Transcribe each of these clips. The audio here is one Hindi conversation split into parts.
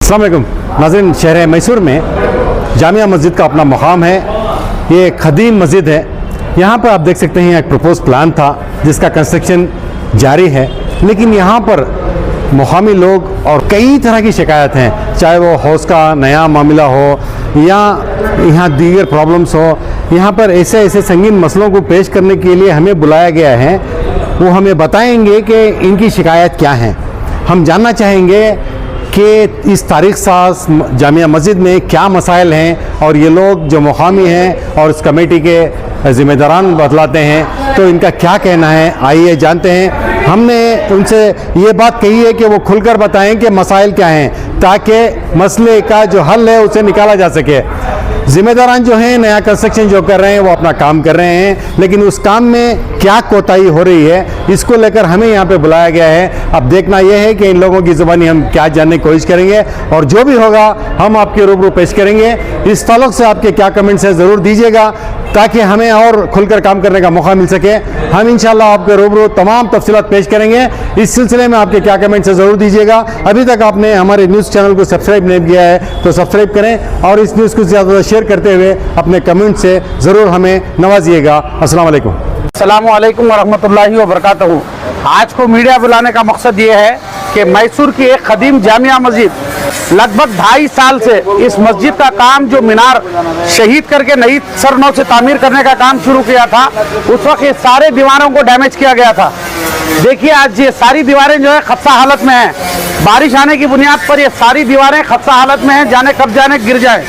अस्सलाम वालेकुम नाज़रीन, शहर मैसूर में जामिया मस्जिद का अपना मुकाम है। ये खदीम मस्जिद है। यहाँ पर आप देख सकते हैं एक प्रपोज प्लान था जिसका कंस्ट्रक्शन जारी है, लेकिन यहाँ पर मुकामी लोग और कई तरह की शिकायत हैं, चाहे वो हौस का नया मामला हो या यहाँ दीगर प्रॉब्लम्स हो। यहाँ पर ऐसे ऐसे संगीन मसलों को पेश करने के लिए हमें बुलाया गया है। वो हमें बताएंगे कि इनकी शिकायत क्या है। हम जानना चाहेंगे कि इस तारीख साज जामिया मस्जिद में क्या मसाइल हैं और ये लोग जो मुकामी हैं और इस कमेटी के ज़िम्मेदारान बतलाते हैं तो इनका क्या कहना है। आइए जानते हैं। हमने उनसे ये बात कही है कि वो खुलकर बताएं कि मसाइल क्या हैं ताकि मसले का जो हल है उसे निकाला जा सके। ज़िम्मेदारान जो हैं नया कंस्ट्रक्शन जो कर रहे हैं वो अपना काम कर रहे हैं, लेकिन उस काम में क्या कोताही हो रही है इसको लेकर हमें यहाँ पे बुलाया गया है। अब देखना यह है कि इन लोगों की ज़ुबानी हम क्या जानने की कोशिश करेंगे और जो भी होगा हम आपके रूबरू पेश करेंगे। इस ताल्लुक़ से आपके क्या कमेंट्स हैं ज़रूर दीजिएगा ताकि हमें और खुलकर काम करने का मौका मिल सके। हम इंशाल्लाह आपके रूबरू तमाम तफसीलात पेश करेंगे। इस सिलसिले में आपके क्या कमेंट्स हैं ज़रूर दीजिएगा। अभी तक आपने हमारे न्यूज़ चैनल को सब्सक्राइब नहीं किया है तो सब्सक्राइब करें और इस न्यूज़ को ज़्यादा शेयर करते हुए अपने कमेंट से ज़रूर हमें नवाजिएगा। अस्सलाम वालेकुम। अस्सलाम वालेकुम वरहमतुल्लाहि वबरकातुहू। आज को मीडिया बुलाने का मकसद ये है कि मैसूर की एक कदीम जामिया मस्जिद लगभग 2.5 साल से इस मस्जिद का काम जो मीनार शहीद करके नई सरनौ से तामीर करने का काम शुरू किया था, उस वक्त ये सारे दीवारों को डैमेज किया गया था। देखिए आज ये सारी दीवारें जो है खस्ता हालत में हैं। बारिश आने की बुनियाद पर ये सारी दीवारें खस्ता हालत में हैं, जाने कब जाने गिर जाए।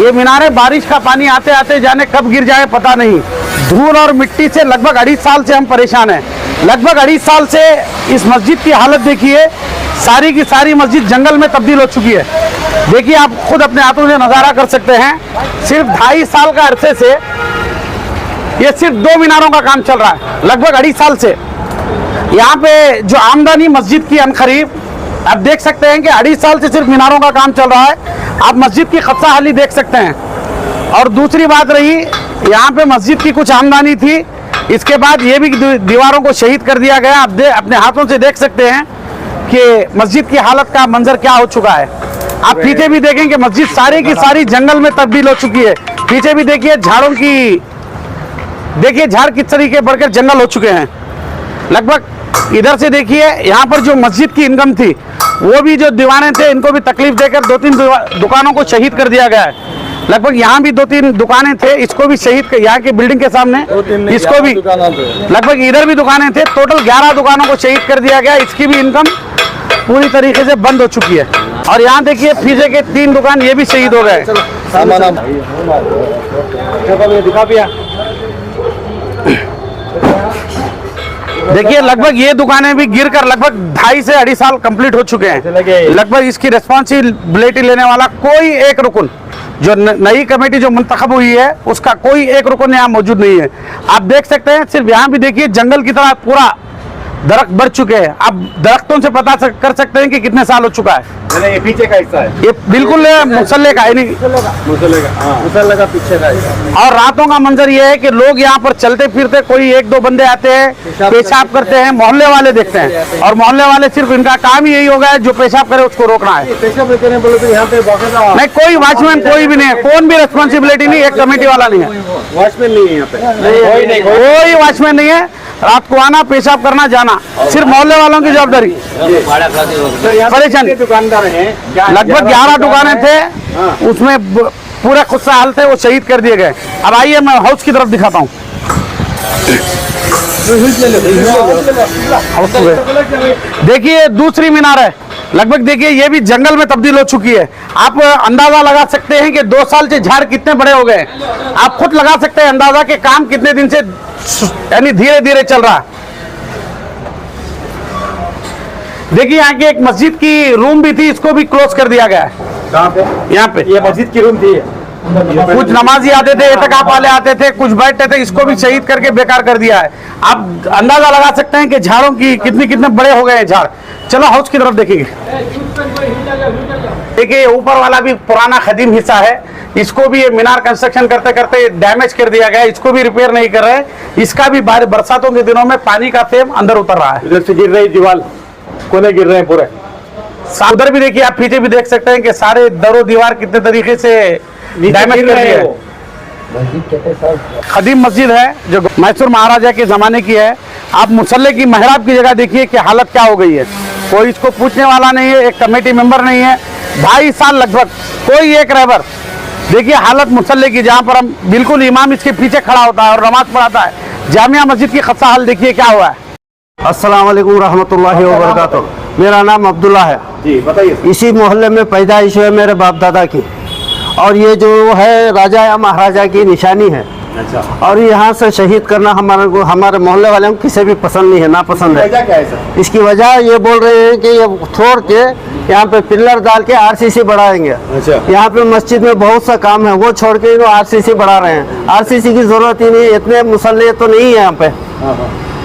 ये मीनारें बारिश का पानी आते आते जाने कब गिर जाए पता नहीं। धूल और मिट्टी से लगभग 2.5 साल से हम परेशान हैं। लगभग 2.5 साल से इस मस्जिद की हालत देखिए, सारी की सारी मस्जिद जंगल में तब्दील हो चुकी है। देखिए आप खुद अपने हाथों से नज़ारा कर सकते हैं। सिर्फ 2.5 साल का अरसे से ये सिर्फ 2 मीनारों का काम चल रहा है। लगभग 2.5 साल से यहाँ पे जो आमदनी मस्जिद की अनकरीब आप देख सकते हैं कि 2.5 साल से सिर्फ मीनारों का काम चल रहा है। आप मस्जिद की खस्ता हाली देख सकते हैं। और दूसरी बात रही, यहाँ पे मस्जिद की कुछ आमदनी थी, इसके बाद ये भी दीवारों को शहीद कर दिया गया। आप अपने हाथों से देख सकते हैं कि मस्जिद की हालत का मंजर क्या हो चुका है। आप पीछे भी देखें कि मस्जिद सारी की सारी जंगल में तब्दील हो चुकी है। पीछे भी देखिए झाड़ों की, देखिए झाड़ किस तरीके बढ़कर जंगल हो चुके हैं। लगभग इधर से देखिए यहाँ पर जो मस्जिद की इनकम थी वो भी जो दीवारें थे इनको भी तकलीफ देकर 2-3 दुकानों को शहीद कर दिया गया है। लगभग यहाँ भी 2-3 दुकानें थे, इसको भी शहीद कर, यहाँ की बिल्डिंग के सामने इसको भी लगभग इधर भी दुकानें थे। टोटल 11 दुकानों को शहीद कर दिया गया। इसकी भी इनकम पूरी तरीके से बंद हो चुकी है। और यहाँ देखिए पीछे के 3 दुकान ये भी शहीद हो गए। देखिए लगभग ये दुकानें भी गिरकर लगभग 2.5 से 2.5 साल कंप्लीट हो चुके हैं। लगभग इसकी रिस्पॉन्सिबिलिटी लेने वाला कोई एक रुकन, जो नई कमेटी जो मुंतखब हुई है उसका कोई एक रुकन यहाँ मौजूद नहीं है। आप देख सकते हैं सिर्फ यहाँ भी देखिए जंगल की तरह पूरा दरख्त बढ़ चुके हैं। आप दरख्तों से पता कर सकते हैं कि कितने साल हो चुका है। ये पीछे का हिस्सा है, ये बिल्कुल मुसल्ले का है, नहीं मुसल्ले का पीछे का हिस्सा। और रातों का मंजर ये है कि लोग यहाँ पर चलते फिरते, कोई 1-2 बंदे आते हैं पेशाब करते हैं, मोहल्ले वाले देखते हैं और मोहल्ले वाले सिर्फ इनका काम ही यही हो गया है जो पेशाब करे उसको रोकना है। नहीं, कोई वॉचमैन कोई भी नहीं है, कौन भी रिस्पॉन्सिबिलिटी नहीं, एक कमेटी वाला नहीं है, वॉचमैन नहीं है यहाँ पे, कोई वॉचमैन नहीं है। रात को आना, पेशाब करना, जाना, सिर्फ मोहल्ले वालों की जवाबदारी। परेशानी दुकानदार हैं, लगभग 11 दुकानें थे, उसमें पूरे खुस्सा हाल थे, वो शहीद कर दिए गए। अब आइए मैं हाउस की तरफ दिखाता हूँ। देखिए दूसरी मीनार है। लगभग देखिए ये भी जंगल में तब्दील हो चुकी है। आप अंदाजा लगा सकते हैं कि 2 साल से झाड़ कितने बड़े हो गए। आप खुद लगा सकते हैं अंदाजा कि काम कितने दिन से यानी धीरे धीरे चल रहा है। देखिए यहाँ की एक मस्जिद की रूम भी थी, इसको भी क्लोज कर दिया गया है। कहाँ पे? यहाँ पे ये मस्जिद की रूम थी। कुछ नमाजी आते थे, इत्तिकाफ वाले आते थे, कुछ बैठते थे, इसको भी शहीद करके बेकार कर दिया है। आप अंदाजा लगा सकते हैं कि झाड़ों की कितने बड़े हो गए हैं झाड़। चलो हाउस की तरफ देखेंगे। देखिए ऊपर वाला भी पुराना खदीम हिस्सा है, इसको भी ये मीनार कंस्ट्रक्शन करते करते डैमेज कर दिया गया। इसको भी रिपेयर नहीं कर रहे। इसका भी बरसातों के दिनों में पानी का फेम अंदर उतर रहा है। इधर से गिर रही दीवार, कोने गिर रहे हैं पूरे। उधर भी देखिए, आप पीछे भी देख सकते हैं कि सारे दरो दीवार कितने तरीके से डैमेज कर दिए हैं। खदीम मस्जिद है जो मैसूर महाराजा के ज़माने की है। आप मुसल्ले की मेहराब की जगह देखिए कि हालत क्या हो गई है। कोई इसको पूछने वाला नहीं है, एक कमेटी मेंबर नहीं है। 2.5 साल लगभग कोई एक रहबर। देखिए हालत मुसल्ले की, जहाँ पर हम बिल्कुल इमाम इसके पीछे खड़ा होता है और नमाज पढ़ाता है। जामिया मस्जिद की खस्ता हाल देखिए क्या हुआ है। अस्सलाम वालेकुम रहमतुल्लाहि व बरकातुहू। मेरा नाम अब्दुल्ला है जी, बताइए। इसी मोहल्ले में पैदाइश है मेरे बाप दादा की, और ये जो है राजा या महाराजा की निशानी है। अच्छा, और यहाँ से शहीद करना हमारे मोहल्ले वाले को किसी भी पसंद नहीं है, नापसंद है। वजह क्या है सर? इसकी वजह ये बोल रहे हैं कि ये छोड़ के यहाँ पे पिलर डाल के आरसीसी बढ़ाएंगे। अच्छा। यहाँ पे मस्जिद में बहुत सा काम है, वो छोड़ के आरसीसी बढ़ा रहे हैं। आरसीसी की जरूरत ही नहीं, इतने मुसल्ले तो नहीं है यहाँ पे।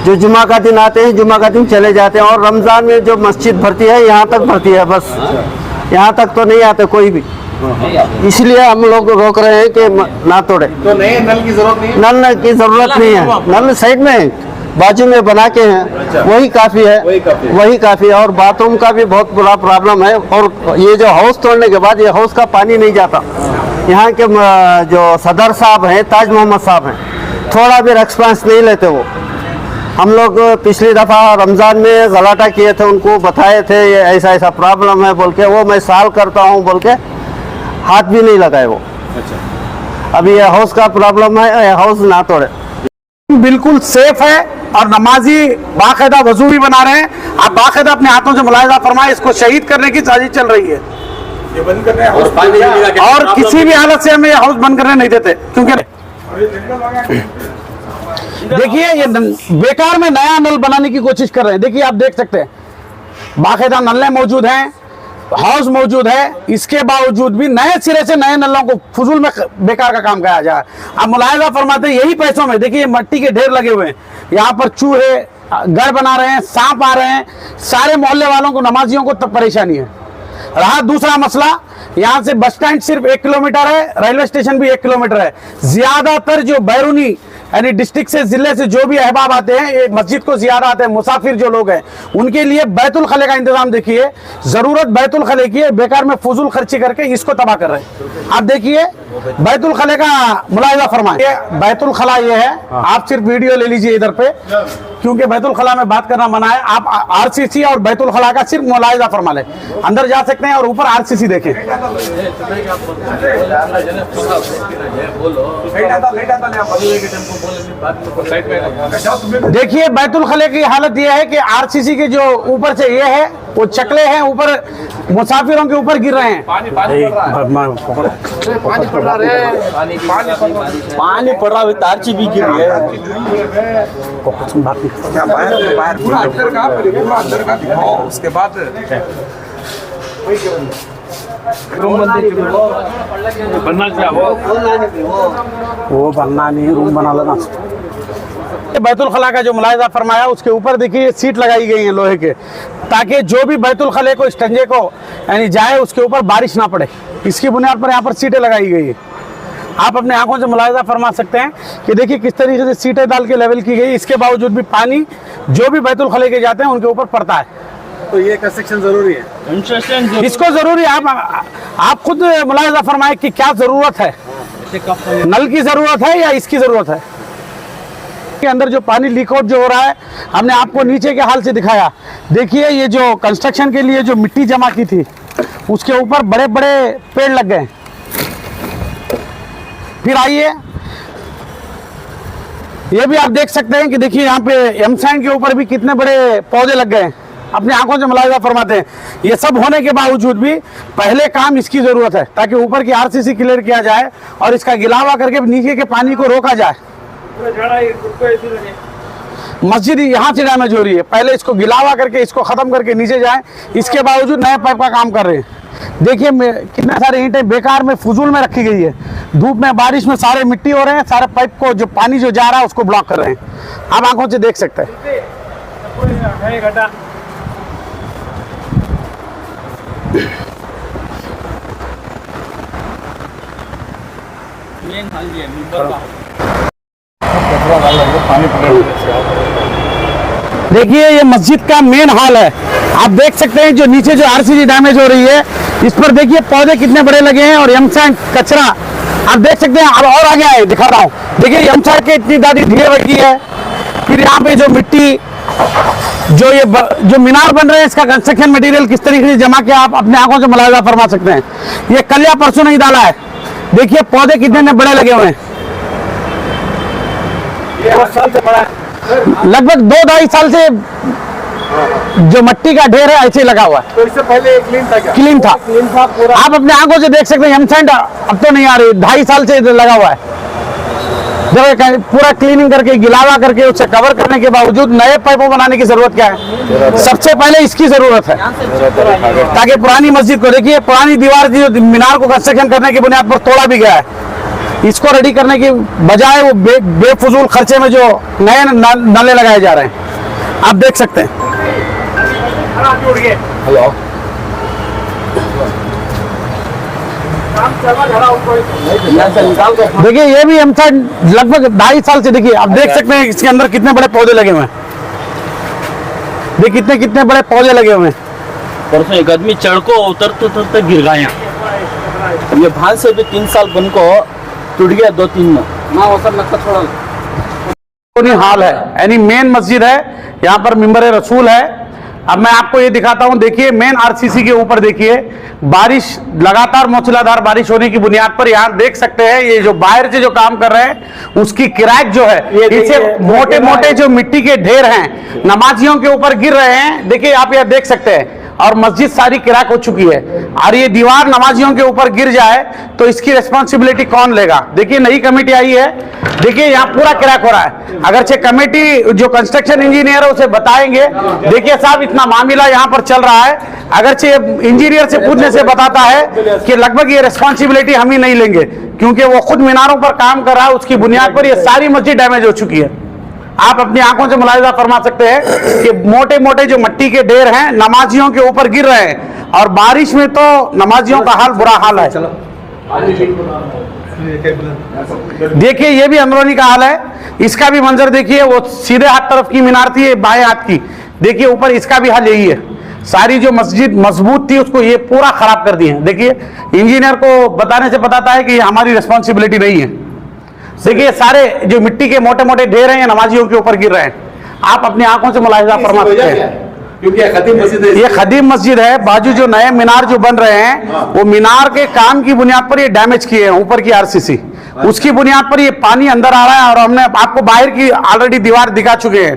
जो जुमा का दिन आते हैं, जुमा का दिन चले जाते हैं, और रमज़ान में जो मस्जिद भरती है यहाँ तक भरती है, बस यहाँ तक तो नहीं आते कोई भी। इसलिए हम लोग रोक रहे हैं कि ना तोड़े। तो नए नल की जरूरत नहीं है? नल की जरूरत नहीं है, नल साइड में बाजू में बना के हैं, वही काफ़ी है, वही काफ़ी है। और बाथरूम का भी बहुत बड़ा प्रॉब्लम है। और ये जो हाउस तोड़ने के बाद ये हाउस का पानी नहीं जाता। यहाँ के जो सदर साहब हैं, ताज मोहम्मद साहब हैं, थोड़ा भी रेस्पॉन्स नहीं लेते वो। हम लोग पिछली दफ़ा रमज़ान में गलाटा किए थे, उनको बताए थे ये ऐसा ऐसा प्रॉब्लम है बोल के, वो मैं साल करता हूँ बोल के हाथ भी नहीं लगाए वो। अच्छा, अभी ये हाउस का प्रॉब्लम है, ये हाउस ना तोड़े। बिल्कुल सेफ है और नमाजी बाकायदा वजू भी बना रहे हैं। आप बाकायदा अपने हाथों से मुलाहिजा फरमाए, इसको शहीद करने की साजिश चल रही है। ये बंद कर रहे हैं और किसी भी हालत से हमें ये हाउस बंद करने नहीं देते, क्योंकि देखिए ये बेकार में नया नल बनाने की कोशिश कर रहे हैं। देखिए आप देख सकते हैं बाकायदा नल्ले मौजूद हैं, हाउस मौजूद है, इसके बावजूद भी नए सिरे से नए नलों को फजूल में बेकार का काम किया जाए। अब मुलाहिजा फरमाते हैं यही पैसों में देखिए मट्टी के ढेर लगे हुए हैं, यहाँ पर चूहे घर बना रहे हैं, सांप आ रहे हैं, सारे मोहल्ले वालों को, नमाजियों को तब परेशानी है। रहा दूसरा मसला, यहाँ से बस स्टैंड सिर्फ 1 किलोमीटर है, रेलवे स्टेशन भी 1 किलोमीटर है। ज्यादातर जो बैरूनी यानी डिस्ट्रिक्ट से, जिले से जो भी अहबाब आते हैं, ये मस्जिद को ज़ियारत आते हैं, मुसाफिर जो लोग हैं, उनके लिए बैतुल खले का इंतजाम देखिए। ज़रूरत बैतुल खले की है, बेकार में फजूल खर्ची करके इसको तबाह कर रहे हैं। आप देखिए बैतुल खले का मुलाहिजा फरमाए। बैतुल खला ये है, आप सिर्फ वीडियो ले लीजिए इधर पे, क्योंकि बैतुल खला में बात करना मना है। आप आरसीसी और बैतुल खला का सिर्फ मुलाहिजा फरमा लें, अंदर जा सकते हैं और ऊपर आरसीसी देखें। देखिए बैतुल खले की हालत यह है कि आरसीसी के जो ऊपर से ये है, वो चकले हैं, ऊपर मुसाफिरों के ऊपर गिर रहे हैं। पानी पड़ रहा है, तारची भी गिर रही है। पूरा अंदर का दिखाओ, उसके बाद वो बनना नहीं, रूम बना लेना। बैतुल खला का जो मुलाहिजा फरमाया, उसके ऊपर देखिए सीट लगाई गई है लोहे के, ताकि जो भी बैतुल खले को, स्टंजे को यानी जाए, उसके ऊपर बारिश ना पड़े। इसकी बुनियाद पर यहाँ पर सीटें लगाई गई है। आप अपने आंखों से मुलाहिजा फरमा सकते हैं कि देखिए किस तरीके से सीटें डाल के लेवल की गई। इसके बावजूद भी पानी जो भी बैतुल खले के जाते हैं उनके ऊपर पड़ता है। तो ये कंस्ट्रक्शन जरूरी है, इसको जरूरी है। आप खुद मुलाहिजा फरमाए कि क्या जरूरत है, नल की जरूरत है या इसकी जरूरत है। के अंदर जो पानी लीक आउट जो हो रहा है, हमने आपको नीचे के हाल से दिखाया। देखिए ये जो कंस्ट्रक्शन के लिए जो मिट्टी जमा की थी, उसके ऊपर बड़े बड़े पेड़ लग गए। फिर आइए, ये भी आप देख सकते हैं कि देखिए यहाँ पे एमसैंड के ऊपर भी कितने बड़े पौधे लग गए। अपने आंखों से मुलाहिजा फरमाते हैं। ये सब होने के बावजूद भी पहले काम इसकी जरूरत है, ताकि ऊपर की आरसीसी क्लियर किया जाए और इसका गिलावा करके नीचे के पानी को रोका जाए। मस्जिद यहाँ से डैमेज हो रही है, पहले इसको गिलावा करके इसको खत्म करके नीचे जाए। इसके बावजूद नए पाइप का काम कर रहे हैं। देखिए कितने सारे ईंटें बेकार में फजूल में रखी गई है। धूप में, बारिश में सारे मिट्टी हो रहे हैं, सारे पाइप को जो पानी जो जा रहा है उसको ब्लॉक कर रहे हैं। आप आंखों से देख सकते हैं। देखिए ये मस्जिद का मेन हॉल है। आप देख सकते हैं जो नीचे जो आरसीसी डैमेज हो रही है, इस पर देखिए पौधे कितने बड़े लगे हैं और एमसैंड कचरा आप देख सकते हैं। अब और आगे आए दिखा रहा हूँ, देखिए एमसैंड के इतनी ज्यादा ढेर रखी है। फिर यहाँ पे जो मिट्टी जो ये जो मीनार बन रहे हैं, इसका कंस्ट्रक्शन मटेरियल किस तरीके से जमा किया आप अपने आंखों से मुलाहिजा फरमा सकते हैं। ये कल या परसों नहीं डाला है, देखिए पौधे कितने बड़े लगे हुए हैं। लगभग 2-2.5 साल से जो मिट्टी का ढेर है ऐसे ही लगा हुआ है। तो इससे पहले क्लीन था क्या? क्लीन था, पूरा। आप अपने आंखों से देख सकते हैं। एमसैंड अब तो नहीं आ रही, 2.5 साल से लगा हुआ है। जब पूरा क्लीनिंग करके गिलावा करके उसे कवर करने के बावजूद नए पाइपों बनाने की जरूरत क्या है? सबसे पहले इसकी जरूरत है ताकि पुरानी मस्जिद को देखिए, पुरानी दीवार जो मीनार को कंस्ट्रक्शन करने की बुनियाद पर तोड़ा भी गया है, इसको रेडी करने की बजाय वो बेफजूल खर्चे में जो नए नाले लगाए जा रहे हैं आप देख सकते हैं। हेलो देखिए ये भी एमसैंड लगभग 2.5 साल से, देखिए आप देख सकते हैं इसके अंदर कितने बड़े पौधे लगे हुए हैं। देखिए कितने बड़े पौधे लगे हुए हैं। परसों एक आदमी चढ़ को उतरते उतरते गिर गया यहाँ। ये भान से भी 3 साल बन को टूट गया 2-3 में। ना वो सब लगता थोड़ा हाल है, यानी मेन मस्जिद है, यहाँ पर मिंबर रसूल है। अब मैं आपको ये दिखाता हूँ, देखिए मेन आरसीसी के ऊपर देखिए बारिश, लगातार मूसलाधार बारिश होने की बुनियाद पर यहाँ देख सकते हैं ये जो बाहर से जो काम कर रहे हैं उसकी क्रैक जो है, इसे मोटे मोटे जो मिट्टी के ढेर हैं नमाजियों के ऊपर गिर रहे हैं। देखिए आप यह देख सकते हैं, और मस्जिद सारी क्रैक हो चुकी है और ये दीवार नमाजियों के ऊपर गिर जाए तो इसकी रिस्पॉन्सिबिलिटी कौन लेगा? देखिए नई कमेटी आई है, देखिए यहाँ पूरा क्रैक हो रहा है। अगरचे कमेटी जो कंस्ट्रक्शन इंजीनियर है उसे बताएंगे, देखिए साहब इतना मामला यहाँ पर चल रहा है, अगरचे इंजीनियर से पूछने से बताता है कि लगभग ये रिस्पॉन्सिबिलिटी हम ही नहीं लेंगे क्योंकि वो खुद मीनारों पर काम कर रहा है, उसकी बुनियाद पर ये सारी मस्जिद डैमेज हो चुकी है। आप अपनी आंखों से मुलाहिजा फरमा सकते हैं कि मोटे मोटे जो मिट्टी के ढेर हैं नमाजियों के ऊपर गिर रहे हैं और बारिश में तो नमाजियों का हाल बुरा हाल है। देखिए ये भी अंदरूनी का हाल है, इसका भी मंजर देखिए, वो सीधे हाथ तरफ की मीनार थी, बाएं हाथ की, देखिए ऊपर इसका भी हाल यही है। सारी जो मस्जिद मजबूत थी उसको ये पूरा खराब कर दिए हैं। देखिए इंजीनियर को बताने से बताता है कि ये हमारी रिस्पॉन्सिबिलिटी नहीं है। देखिए सारे जो मिट्टी के मोटे मोटे ढेर हैं नमाजियों के ऊपर गिर रहे हैं, आप अपनी आंखों से मुलाहिजा फरमा सकते हैं क्योंकि ये खदीम मस्जिद है। बाजू जो नए मीनार जो बन रहे हैं वो मीनार के काम की बुनियाद पर ये डैमेज किए हैं, ऊपर की आरसीसी उसकी बुनियाद पर ये पानी अंदर आ रहा है और हमने आपको बाहर की ऑलरेडी दीवार दिखा चुके हैं,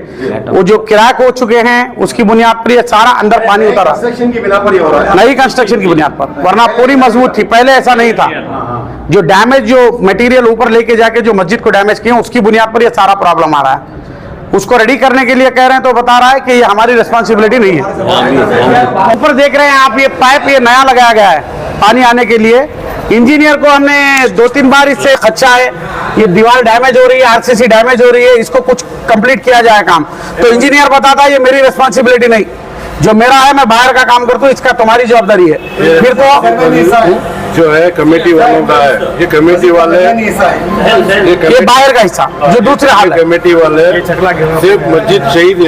वो जो क्रैक हो चुके हैं उसकी बुनियाद पर ये सारा अंदर पानी उतर रहा है। कंस्ट्रक्शन की बिना पर ये हो रहा है, नई कंस्ट्रक्शन की बुनियाद पर, वरना पूरी मजबूत थी, पहले ऐसा नहीं था। जो डैमेज जो मटेरियल ऊपर लेके जाके जो मस्जिद को डैमेज किए उसकी बुनियाद पर ये सारा प्रॉब्लम आ रहा है। उसको रेडी करने के लिए कह रहे हैं तो बता रहा है कि ये हमारी रिस्पॉन्सिबिलिटी नहीं है। ऊपर देख रहे हैं आप ये पाइप ये नया लगाया गया है पानी आने के लिए। इंजीनियर को हमने 2-3 बार इससे खदशा है, ये दीवार डैमेज हो रही है, आरसीसी डैमेज हो रही है, इसको कुछ कंप्लीट किया जाए काम, तो इंजीनियर बताता है ये मेरी रिस्पॉन्सिबिलिटी नहीं, जो मेरा है मैं बाहर का काम करता हूँ, इसका तुम्हारी जवाबदारी है। फिर तो जो है कमेटी वालों का है, ये कमेटी वाले ये बाहर का हिस्सा जो दूसरे हाल है। कमेटी वाले सिर्फ मस्जिद शहीद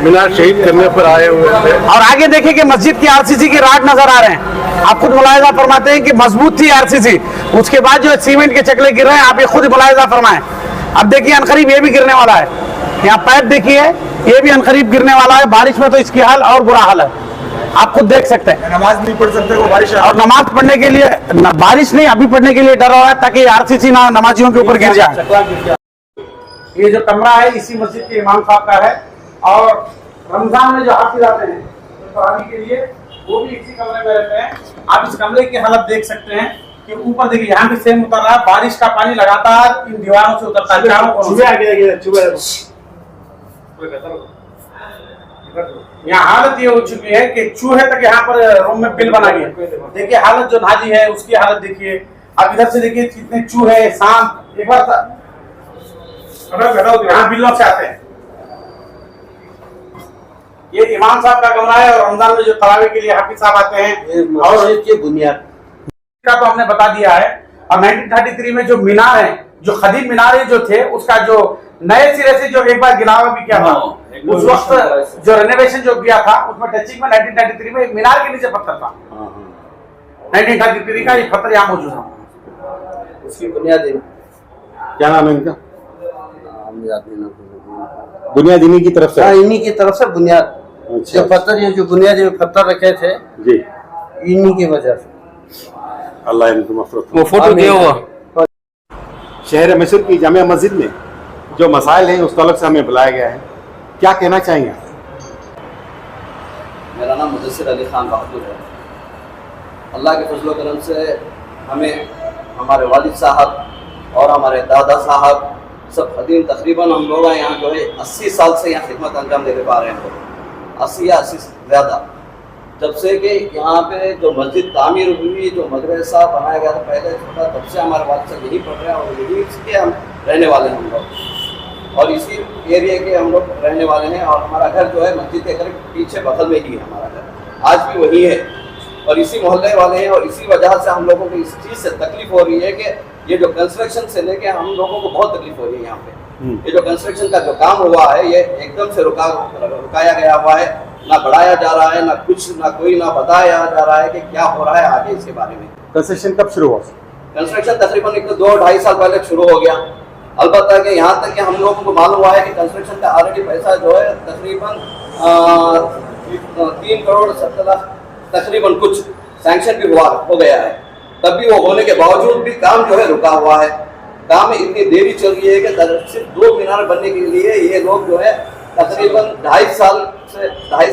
मीनार शहीद करने पर आए हुए थे। और आगे देखिए कि मस्जिद की आरसीसी के राड नजर आ रहे हैं, आप खुद मुलाहिजा फरमाते हैं कि मजबूत थी आरसीसी, उसके बाद जो सीमेंट के चकले गिर रहे हैं, आप ये खुद मुलाहिजा फरमाएं। अब देखिए अनकरीब ये भी गिरने वाला है, यहाँ पाइप देखिए ये भी अनकरीब गिरने वाला है। बारिश में तो इसकी हाल और बुरा हाल है, आप खुद देख सकते हैं। नमाज नहीं पढ़ सकते को बारिश और नमाज पढ़ने के लिए बारिश नहीं अभी पढ़ने के लिए डर रहा है ताकि आरसीसी ना नमाजियों के ऊपर गिर जाए। ये जो कमरा है इसी मस्जिद के इमाम साहब का है और रमजान में जो हाफिज आते हैं तरावी के लिए वो भी इसी कमरे में रहते हैं। आप इस कमरे की हालत देख सकते हैं कि ऊपर देखिए यहाँ भी सेम उतर रहा है, बारिश का पानी लगातार इन दीवारों से उतरता है चारों ओर। यहाँ हालत ये हो चुकी है कि चूहे तक यहाँ पर रूम में बिल बना गया। देखिए हालत जो नाजी है उसकी हालत देखिए। अब इधर से देखिए कितने चूहे सांप एक बार यहाँ बिल्लों से आते हैं। ये इमाम साहब का कमरा है और रमजान में जो तरावी के लिए हाफिज साहब आते हैं और ये बुनियाद का तो हमने बता दिया है। और 1933 में जो मीनार है जो खदीम मीनारे जो थे उसका जो नए सिरे से जो एक बार गिलावा भी किया था, उस वक्त जो रेनोवेशन जो किया था उसमें टचिंग में 1993 में मीनार के नीचे पत्थर था। 1933 का ये पत्थर यहाँ मौजूद है। उसकी बुनियादी क्या नाम है इनका? बुनियाद इन्हीं की तरफ से? हाँ, इन्हीं की तरफ से बुनियाद। अच्छा। जो पत्थर, ये जो बुनियादी पत्थर रखे थे जी, इन्हीं की वजह से। अल्लाह इनको मफरत। वो फोटो दिया हुआ शहर मैसूर की जामिया मस्जिद में जो मसाइल हैं उस तलब से हमें बुलाया गया है, क्या कहना चाहेंगे? मेरा नाम मुदस्सिर अली खान बहादुर है। अल्लाह के फजल करम से हमें हमारे वालिद साहब और हमारे दादा साहब सब खदीम, तकरीबन हम लोग यहाँ जो है 80 साल से यहाँ खिदमत अंजाम दे पा रहे हैं। 80 या 80 से ज़्यादा, जब से कि यहाँ पे जो मस्जिद तामीर हुई, जो मदरसा बनाया गया था पहले छोटा, तब से हमारे वालिद साहब यहीं पढ़ रहे हैं और यहीं के हम रहने वाले हैं हम लोग, और इसी एरिया के हम लोग रहने वाले हैं। और हमारा घर जो है मस्जिद के घर पीछे बगल में ही है हमारा घर, आज भी वही है और इसी मोहल्ले वाले हैं। और इसी वजह से हम लोगों को इस चीज़ से तकलीफ हो रही है कि ये जो कंस्ट्रक्शन से लेके हम लोगों को बहुत तकलीफ हो रही है यहाँ पे। ये जो कंस्ट्रक्शन का जो काम हुआ है ये एकदम से रुकाया गया हुआ है, ना बढ़ाया जा रहा है, ना कुछ, ना कोई, ना बताया जा रहा है कि क्या हो रहा है आगे इसके बारे में। कंस्ट्रक्शन कब शुरू हुआ? कंस्ट्रक्शन तकरीबन 2-2.5 साल पहले शुरू हो गया। अलबत्ता कि यहाँ तक कि हम लोगों को मालूम हुआ है कि कंस्ट्रक्शन का ऑलरेडी पैसा जो है तकरीबन 3 करोड़ 70 लाख तकरीबन कुछ सैंक्शन भी हो गया है। तब भी वो होने के बावजूद भी काम जो है रुका हुआ है। काम में इतनी देरी चल रही है कि सिर्फ 2 मीनार बनने के लिए ये लोग जो है तकरीबन 2.5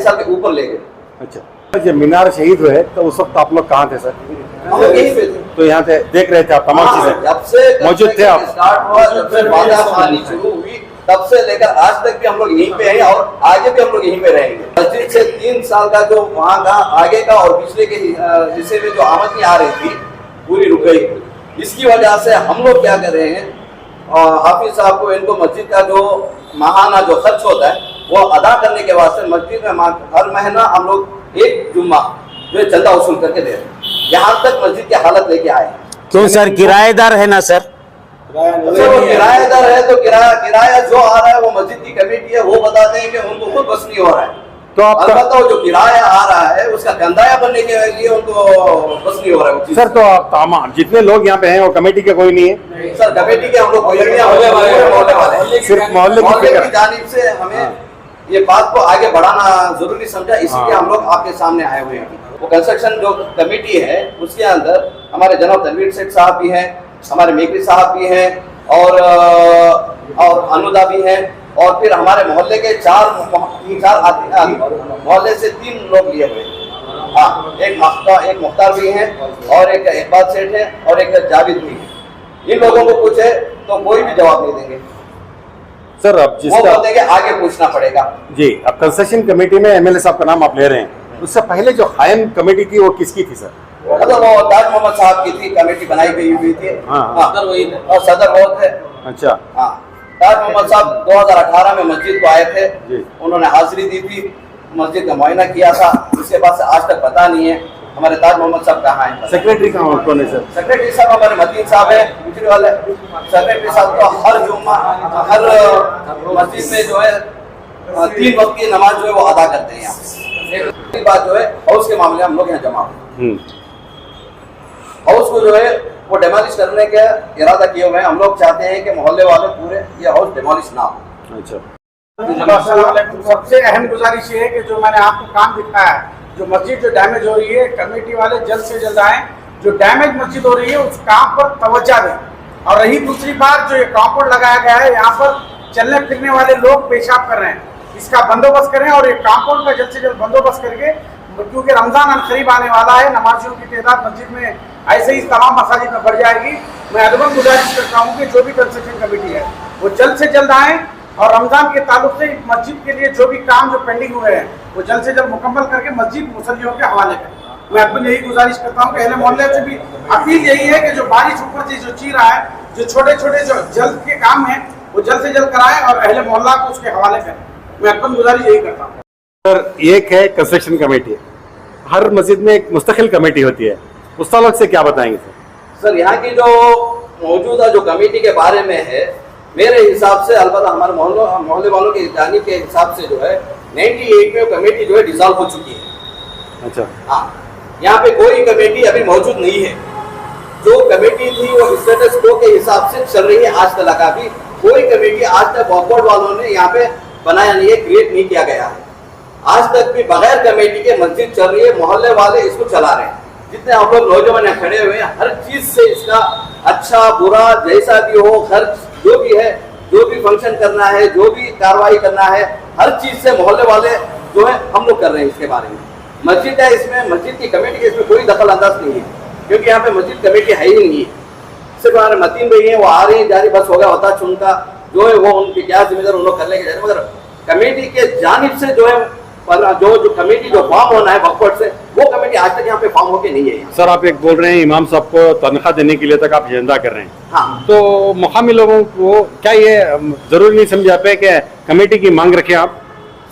साल के ऊपर ले गए। अच्छा, जब मीनार शहीद हुए तो उस वक्त आप लोग कहाँ थे सर? हम लोग यहीं पे थे, तो यहाँ थे, देख रहे थे आप तमाम चीजें? जब से मौजूद थे आप? स्टार्ट हुआ, जब से वादा पानी शुरू हुई तब से लेकर आज तक भी हम लोग यहीं पे हैं और आगे भी हम लोग यहीं पे रहेंगे। मस्जिद से 3 साल का जो वहाँ का आगे का और पिछले के हिस्से में जो आमदनी आ रही थी पूरी रुक गई। इसकी वजह से हम लोग क्या कर रहे हैं, हाफिज साहब को, इनको मस्जिद का जो माहाना जो खर्च होता है वो अदा करने के वास्ते मस्जिद में हर महीना हम लोग 1 जुम्मा जो है चंदा वसूल करके दे रहे हैं। यहाँ तक मस्जिद की हालत लेके आए। क्यों सर, किराएदार है ना सर? अच्छा, वो किराएदार है तो किराया जो आ रहा है वो मस्जिद की कमेटी है, वो बताते हैं कि उनको खुद बस नहीं हो रहा है। तो आपका अलबत्ता वो जो किराया आ रहा है उसका कंदाया बनने के लिए उनको बस नहीं हो रहा है सर, तो आप तमाम जितने लोग यहाँ पे हैं वो कमेटी के कोई नहीं है? सर, कमेटी के हम लोग मोहल्ले वाले सिर्फ मोहल्ले की जानिब से हमें ये बात को आगे बढ़ाना जरूरी समझा, इसीलिए हम लोग आपके सामने आए हुए हैं। वो कंस्ट्रक्शन जो कमेटी है उसके अंदर हमारे जनाब तनवीर सेठ साहब भी हैं, हमारे मेकरी साहब भी हैं और अनुदा भी हैं, और फिर हमारे मोहल्ले के 4 मोहल्ले से 3 लोग लिए हुए। हाँ, एक मुख्तार भी हैं और एक इकबाल सेठ है और एक जावेद भी है। इन लोगों को पूछे तो कोई भी जवाब नहीं देंगे सर। अब वो जिसका बोलते हैं कि आगे पूछना पड़ेगा जी, अब कंस्ट्रक्शन कमेटी में एमएलए साहब का नाम आप ले रहे हैं, उससे पहले जो कायम कमेटी थी वो किसकी थी सर? मतलब वो ताज मोहम्मद साहब की थी, कमेटी बनाई गई हुई थी। हाँ। वही थे और सदर वो थे। अच्छा। हाँ, ताज मोहम्मद साहब 2018 में मस्जिद को आए थे जी। उन्होंने हाजिरी दी थी, मस्जिद का मुआयना किया था। उसके बाद से आज तक पता नहीं है हमारे ताज मोहम्मद साहब कहाँ हैं। सेक्रेटरी कौन है सर? सेक्रेटरी साहब हमारे मतीन साहब है, दूसरे वाले सेक्रेटरी साहब तो हर जुम्मा हर मस्जिद में जो है 3 वक्त की नमाज जो है वो अदा करते हैं। यहाँ एक बात जो है हाउस के मामले हम लोग यहाँ जमा हुए, हाउस को जो है वो डेमोलिश करने के इरादा किए हुए हैं। हम लोग चाहते हैं कि मोहल्ले वाले पूरे ये हाउस डेमोलिश ना हो। अच्छा। सबसे अहम गुजारिश ये है कि जो मैंने आपको काम दिखाया है, जो मस्जिद जो डैमेज हो रही है, कमेटी वाले जल्द से जल्द आए, जो डैमेज मस्जिद हो रही है उस काम पर तवज्जो दें। और रही दूसरी बात, जो ये कॉम्पाउंड लगाया गया है यहाँ पर चलने फिरने वाले लोग पेशाब कर रहे हैं, इसका बंदोबस्त करें और ये कॉम्पाउंड का जल्द से जल्द बंदोबस्त करके, क्योंकि रमजान करीब आने वाला है, नमाजियों की तादाद मस्जिद में ऐसे ही तमाम मसाजिद में बढ़ जाएगी। मैं अदबन गुजारिश करता हूँ कि जो भी कंस्ट्रक्शन कमेटी है वो जल्द से जल्द आए और रमजान के ताल्लुक से मस्जिद के लिए जो भी काम जो पेंडिंग हुए हैं वो जल्द से जल्द मुकम्मल करके मस्जिद मुसल्लियों के हवाले करें। मैं अपनी यही गुजारिश करता हूँ कि अहले मोहल्ले से भी अपील यही है कि जो बारिश ऊपर से जो ची रहा है, जो छोटे छोटे जो जल्द के काम हैं वो जल्द से जल्द कराएं और अहले मोहल्ला को उसके हवाले करें। मैं अपनी गुजारिश यही करता हूँ। सर, एक है कंस्ट्रक्शन कमेटी, हर मस्जिद में एक मुस्तकिल कमेटी होती है, उस ताल्लुक से क्या बताएंगे सर? सर, यहाँ की जो मौजूदा जो कमेटी के बारे में है, मेरे हिसाब से अलबत्ता हमारे मोहल्ले वालों की जानिब के हिसाब से जो है 98 में वो कमेटी जो है डिसॉल्व हो चुकी है। अच्छा, हाँ, यहाँ पे कोई कमेटी अभी मौजूद नहीं है। जो कमेटी थी वो स्टेटस को के हिसाब से चल रही है आज तक का भी। कोई कमेटी आज तक वॉकआउट वालों ने यहाँ पे बनाया नहीं है, क्रिएट नहीं किया गया है। आज तक भी बगैर कमेटी के मस्जिद चल रही है, मोहल्ले वाले इसको चला रहे हैं। जितने हम लोग नौजवान यहाँ खड़े हुए हैं, हर चीज से इसका अच्छा बुरा जैसा भी हो, खर्च जो भी है, जो भी फंक्शन करना है, जो भी कार्रवाई करना है, हर चीज से मोहल्ले वाले जो है हम लोग कर रहे हैं इसके बारे में। मस्जिद है, इसमें मस्जिद की कमेटी के इसमें कोई दखल अंदाज नहीं है, क्योंकि यहाँ पे मस्जिद कमेटी है ही नहीं है। सिर्फ हमारे मतीन भाई हैं, वो आ रही है जा रही, बस हो गया होता चुनका जो है वो उनकी क्या जिम्मेदार उन लोग कर लेके जा रहे हैं। मगर कमेटी के जानिब से जो है जो कमेटी जो फॉर्म होना है वक्फ से, वो कमेटी आज तक यहाँ पे फॉर्म होके नहीं है। सर आप एक बोल रहे हैं इमाम साहब को तनख्वाह देने के लिए तक आप एजेंडा कर रहे हैं। हाँ, तो मुकामी लोगों को क्या ये जरूरी नहीं समझा पे कि कमेटी की मांग रखें आप?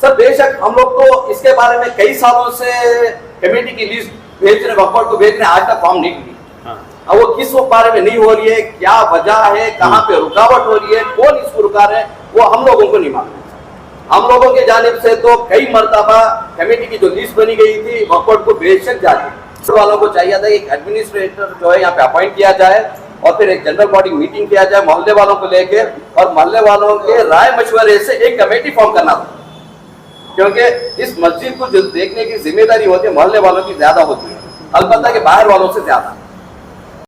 सर बेशक हम लोग तो इसके बारे में कई सालों से कमेटी की लिस्ट भेज रहे, वक्फ को भेज रहे, आज तक फॉर्म नहीं मिली। अब वो किस बारे में नहीं हो रही है, क्या वजह है, कहाँ पे रुकावट हो रही है, कौन इसको रुका रहे हैं, वो हम लोगों को नहीं मालूम। हम लोगों के जानिब से तो कई मरतबा कमेटी की जो लिस्ट बनी गई थी वक्फ को बेशक जाती वालों को चाहिए था एक एडमिनिस्ट्रेटर जो है यहाँ पे अपॉइंट किया जाए और फिर एक जनरल बॉडी मीटिंग किया जाए मोहल्ले वालों को लेकर, और मोहल्ले वालों के राय मशवरे से एक कमेटी फॉर्म करना था। क्योंकि इस मस्जिद को जो देखने की जिम्मेदारी होती है मोहल्ले वालों की ज्यादा होती है, अलबत्ता के बाहर वालों से ज्यादा।